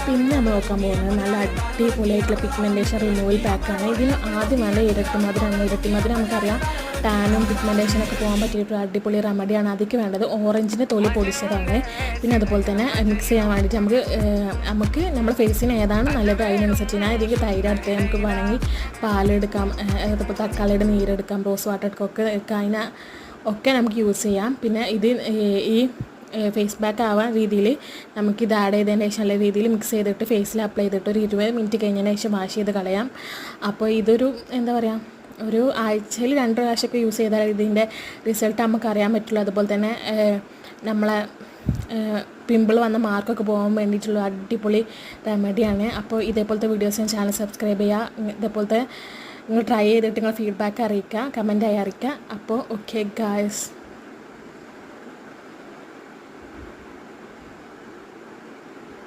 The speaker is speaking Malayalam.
പിന്നെ നമ്മൾ നോക്കാൻ പോകുന്നത് നല്ല അടിപൊളിയായിട്ടുള്ള പിഗ്മെൻറ്റേഷൻ റിമൂവൽ പാക്കാണ്. ഇതിന് ആദ്യം നല്ല ഇരട്ടിമധുരം നമുക്കറിയാം ടാനും പിഗ്മെൻറ്റേഷനൊക്കെ പോകാൻ പറ്റിയിട്ടുള്ള അടിപൊളി റെമഡിയാണ്. അതിലേക്ക് വേണ്ടത് ഓറഞ്ചിൻ്റെ തൊലി പൊടിച്ചതാണ്. പിന്നെ അതുപോലെ തന്നെ മിക്സ് ചെയ്യാൻ വേണ്ടിയിട്ട് നമുക്ക് നമ്മുടെ ഫേസിന് ഏതാണ് നല്ലത് അതിനനുസരിച്ച് ഞാൻ ഇതിലേക്ക് തൈരെടുത്ത് നമുക്ക് വേണമെങ്കിൽ പാലെടുക്കാം, അതുപോലെ തക്കാളിയുടെ നീരെടുക്കാം, റോസ് വാട്ടർ ഒക്കെ അതിനെ നമുക്ക് യൂസ് ചെയ്യാം. പിന്നെ ഇത് ഈ ഫേസ് പാക്ക് ആവാൻ രീതിയിൽ നമുക്കിത് ആഡ് ചെയ്തതിന് ശേഷം നല്ല രീതിയിൽ മിക്സ് ചെയ്തിട്ട് ഫേസിൽ അപ്ലൈ ചെയ്തിട്ട് ഒരു 20 മിനിറ്റ് കഴിഞ്ഞതിന് ശേഷം വാഷ് ചെയ്ത് കളയാം. അപ്പോൾ ഇതൊരു എന്താ പറയുക, ഒരു ആഴ്ചയിൽ 2 പ്രാവശ്യമൊക്കെ യൂസ് ചെയ്താൽ ഇതിൻ്റെ റിസൾട്ട് നമുക്ക് അറിയാൻ പറ്റുള്ളൂ. അതുപോലെ തന്നെ നമ്മളെ പിമ്പിൾ വന്ന മാർക്കൊക്കെ പോകാൻ വേണ്ടിയിട്ടുള്ള അടിപൊളി റെമഡിയാണ്. അപ്പോൾ ഇതേപോലത്തെ വീഡിയോസ് ഞാൻ ചാനൽ സബ്സ്ക്രൈബ് ചെയ്യുക. ഇതേപോലത്തെ നിങ്ങൾ ട്രൈ ചെയ്തിട്ട് നിങ്ങൾ ഫീഡ്ബാക്ക് അറിയിക്കുക, കമൻറ്റായി അറിയിക്കുക. അപ്പോൾ ഓക്കെ ഗായ്സ്.